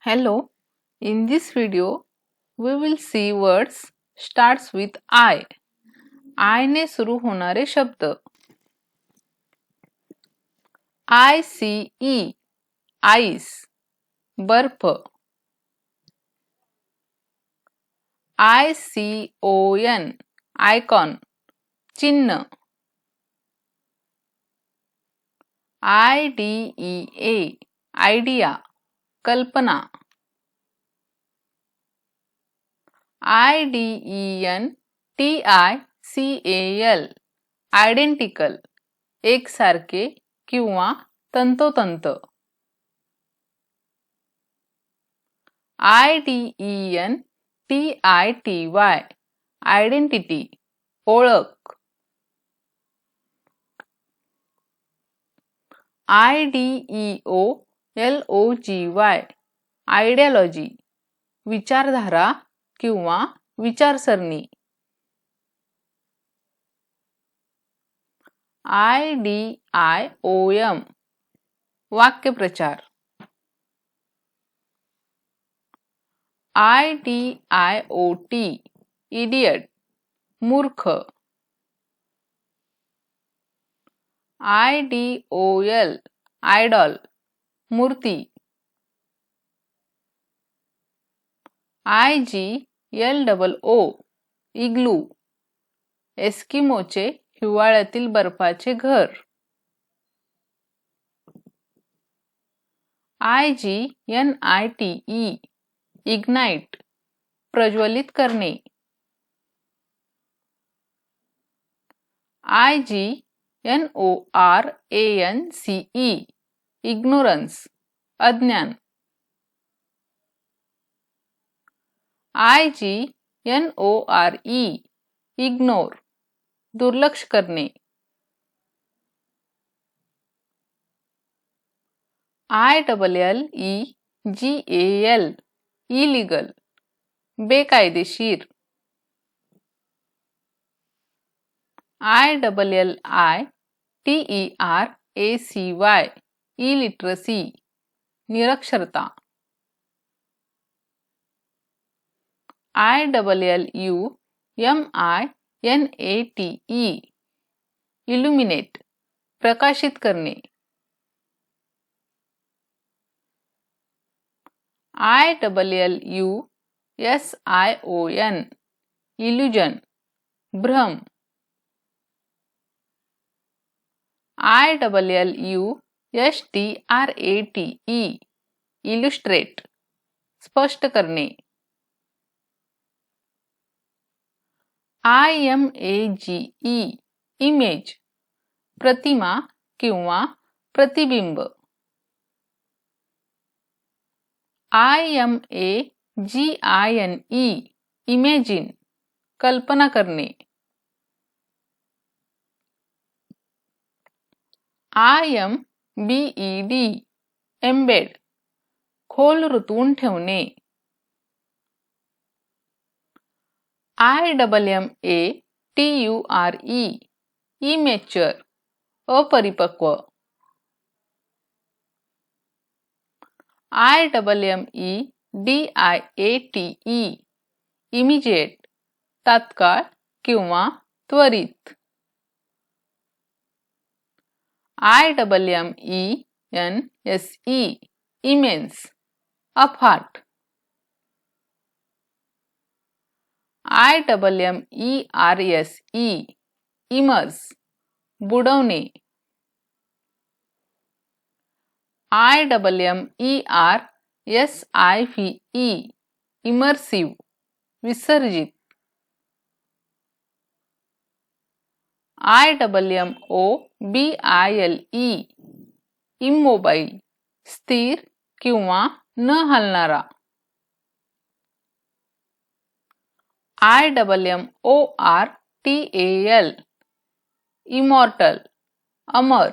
Hello, in this video we will see words starts with I. I ने सुरू होणारे शब्द. ICE आईस बर्फ. ICON आयकॉन चिन्ह. IDEA आयडिया कल्पना. IDENTICAL आयडेंटिकल एकसारखे किंवा तंतोतंत. IDENTITY आयडेंटिटी ओळख. IDEOLOGY आयडियोलॉजी विचारधारा किंवा विचारसरणी. IDIOM वाक्यप्रचार. IDIOT इडियट मूर्ख. IDOL आयडॉल मूर्ती. IGLOO इग्लू एस्किमोचे हिवाळ्यातील बर्फाचे घर. IGNITE इग्नाइट प्रज्वलित करणे. IGNORANCE इग्नोरन्स अज्ञान. IGNORE इग्नोर दुर्लक्ष करणे. ILLEGAL इलीगल बेकायदेशीर. ILLITERACY इलिटरसी निरक्षरता. ILLUMINATE इल्युमिनेट प्रकाशित करणे. ILLUSION इल्युजन भ्रम. ILLUSTRATE इल्युस्ट्रेट स्पष्ट करणे. IMAGE इमेज प्रतिमा किंवा प्रतिबिंब. IMAGINE इमेजिन कल्पना करणे. IMBED एम्बेड खोल रुतवून ठेवणे. IMMATURE इमॅच्युअर अपरिपक्व. IMMEDIATE इमिजिएट तात्काळ किंवा त्वरित. IMMENSE इमेन्स अफाट. IMMERSE immerse बुडवणे. IMMERSIVE इमर्सिव्ह विसर्जित. IMMOBILE इम्मोबाईल स्थिर किंवा न हलणारा. IMMORTAL इमॉर्टल अमर.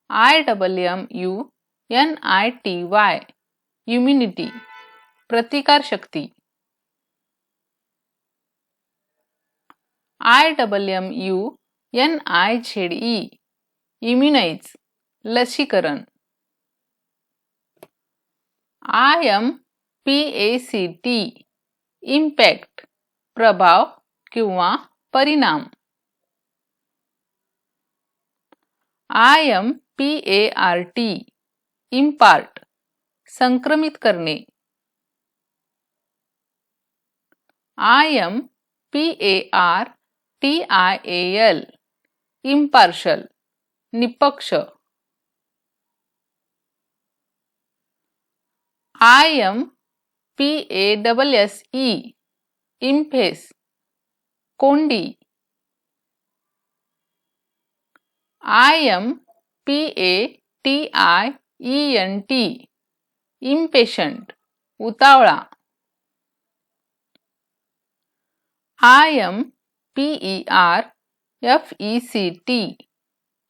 IMMUNITY इम्युनिटी प्रतिकारशक्ती. IMMUNIZE, इम्युनाइज, लसीकरण. IMPACT इम्पॅक्ट प्रभाव किंवा परिणाम. IMPART इम्पार्ट संक्रमित करणे. IMPARTIAL इम्पार्शल निपक्ष. IMPASSE इम्फेस कोंडी. IMPATIENT इम्पेशंट उतावळा. IMPERFECT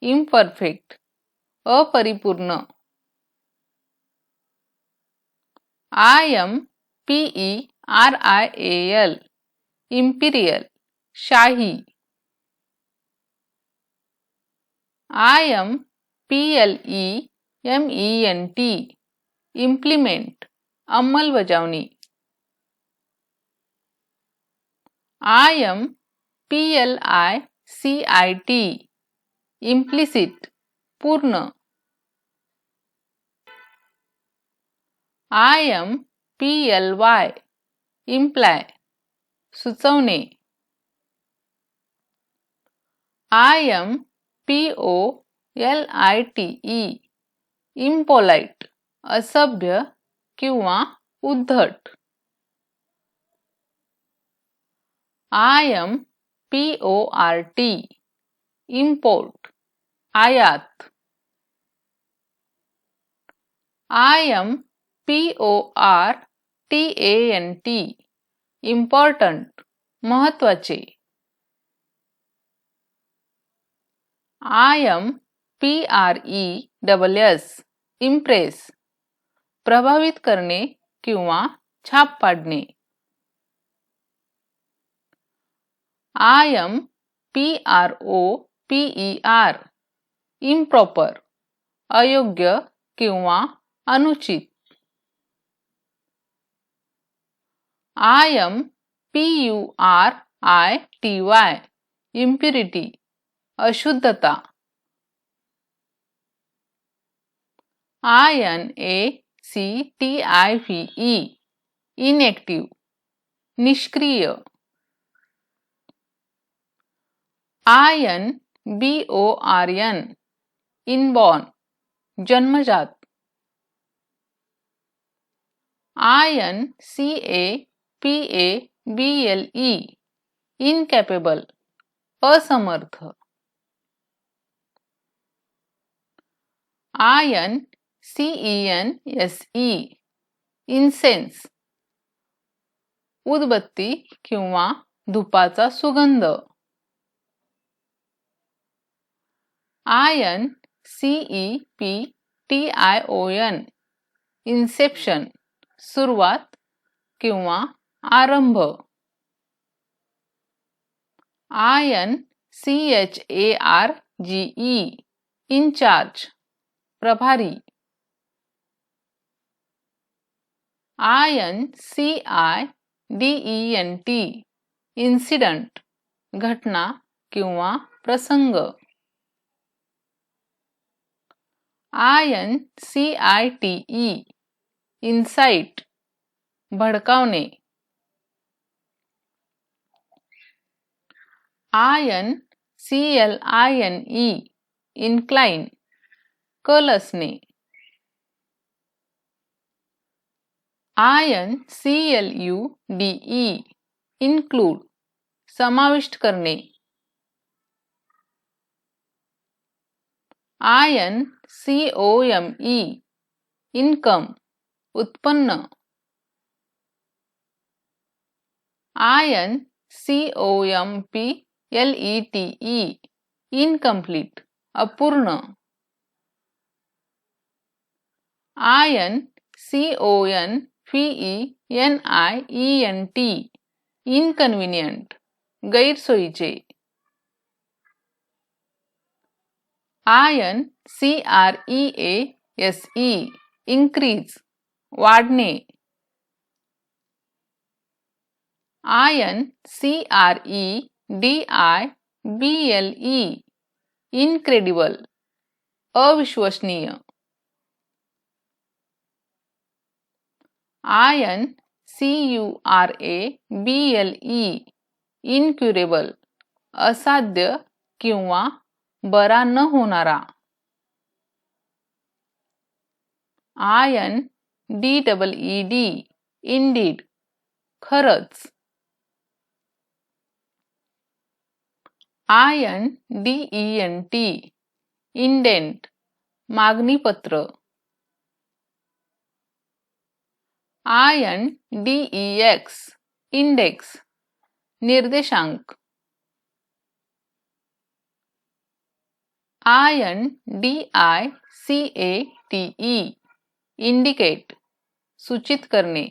imperfect अपरिपूर्ण. IMPERIAL इम्पिरियल शाही. IMPLEMENT इम्प्लिमेंट अंमलबजावणी. IMPLICIT इम्प्लिसिट पूर्ण. IMPLY imply सुचवणे. IMPOLITE इम्पोलाइट असभ्य किंवा उद्धट. IMPORT इम्पोर्ट आयात. IMPORTANT इम्पॉर्टंट महत्वाचे. IMPRESS इम्प्रेस प्रभावित करणे किंवा छाप पाडणे. IMPROPER इम्प्रॉपर अयोग्य किंवा अनुचित. IMPURITY इम्प्युरिटी अशुद्धता. INACTIVE इनएक्टिव निष्क्रिय. INBORN इनबॉर्न जन्मजात. INCAPABLE इनकॅपेबल असमर्थ. INCENSE इन्सेन्स उदबत्ती किंवा धुपाचा सुगंध. INCEPTION इन्सेप्शन सुरुवात किंवा आरंभ. INCHARGE इनचार्ज प्रभारी. INCIDENT इन्सिडंट घटना किंवा प्रसंग. INCITE insight भडकावणे. INCLINE इन्क्लाइन कल असणे. INCLUDE इन्क्लूड समाविष्ट करणे. INCOME इनकम उत्पन्न. INCOMPLETE इनकम्प्लीट अपूर्ण. INCONVENIENT इनकन्व्हिनियंट गैरसोयीचे. INCREASE इन्क्रीज वाढणे. INCREDIBLE इनक्रेडिबल, अविश्वसनीय. INCURABLE इनक्युरेबल, असाध्य किंवा बरा न होणारा. INDEED इंडीड, खरच. INDENT indent, मागणीपत्र. INDEX इंडेक्स, निर्देशांक. INDICATE इंडिकेट, सूचित करणे.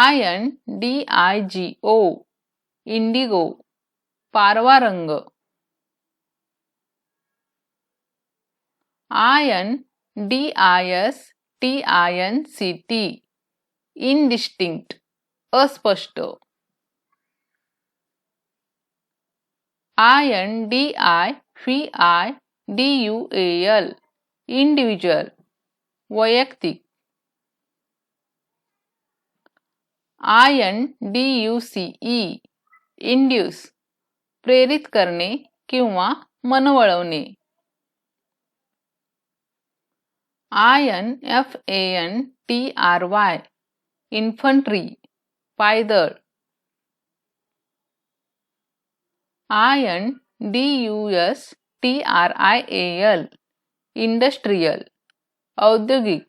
INDIGO इंडिगो, पारवा रंग. INDISTINCT इनडिस्टिंक्ट, अस्पष्ट. INDIVIDUAL इंडिव्हिज्युअल, वैयक्तिक. INDUCE इंड्यूस, प्रेरित करणे किंवा मन वळवणे. INFANTRY इन्फंट्री, पायदळ. INDUSTRIAL इंडस्ट्रियल, औद्योगिक.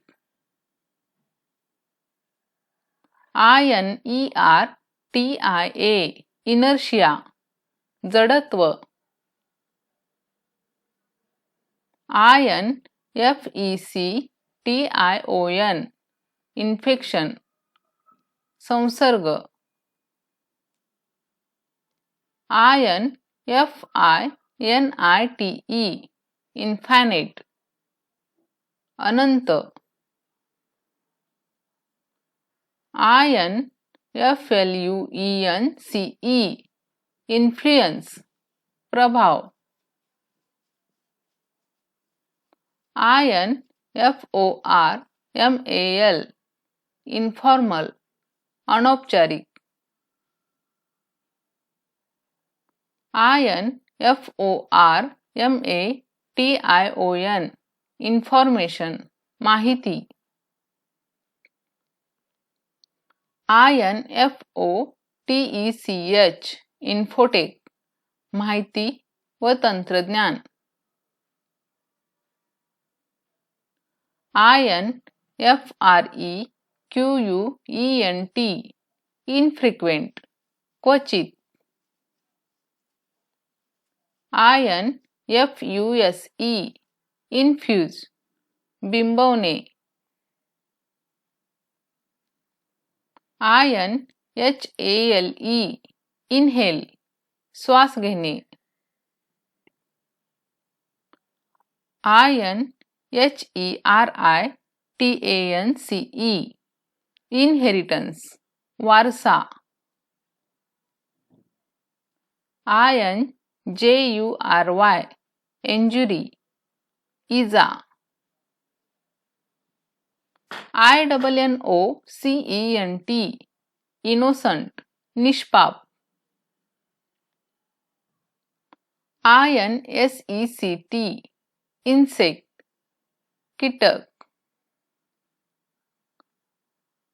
INERTIA इनर्शिया, जडत्व. INFECTION इन्फेक्शन, संसर्ग. INFINITE इन्फॅनेट, अनंत. INFLUENCE इन्फ्लुएन्स, प्रभाव. INFORMAL इन्फॉर्मल, अनौपचारिक. INFORMATION इन्फॉर्मेशन, माहिती. INFOTECH इन्फोटेक, माहिती व तंत्रज्ञान. INFREQUENT इनफ्रिक्वेंट, क्वचित. INFUSE infuse, बिंबवणे. INHALE इनहेल, श्वास घेणे. INHERITANCE इनहेरिटन्स, वारसा. INJURY इंजुरी, इजा. INNOCENT इनोसंट, निष्पाप. INSECT इन्सेक्ट, कीटक.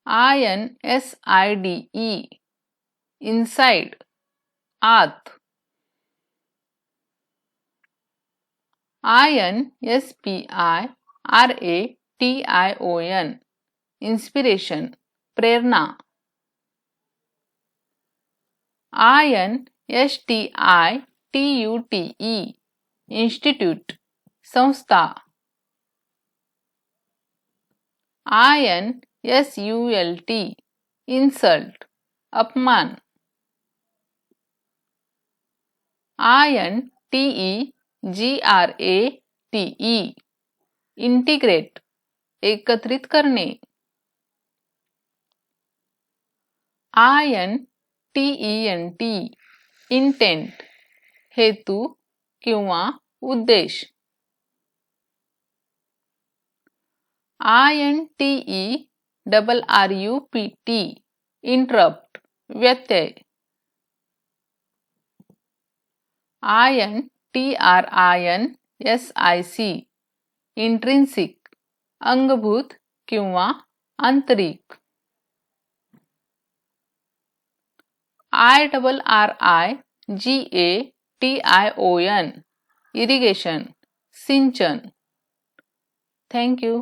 INSIDE इनसाइड, आत. INSPIRATION इन्स्पिरेशन, प्रेरणा. INSTITUTE इन्स्टिट्यूट, संस्था. INSULT इन्सल्ट, अपमान. INTEGRATE इंटिग्रेट एकत्रित करणे. INTENT इंटेंट हेतू किंवा उद्देश. INTERRUPT इंटरप्ट व्यत्यय. INTRINSIC इंट्रिन्सिक अंगभूत किंवा आंतरिक. IRRIGATION इरिगेशन सिंचन. Thank you.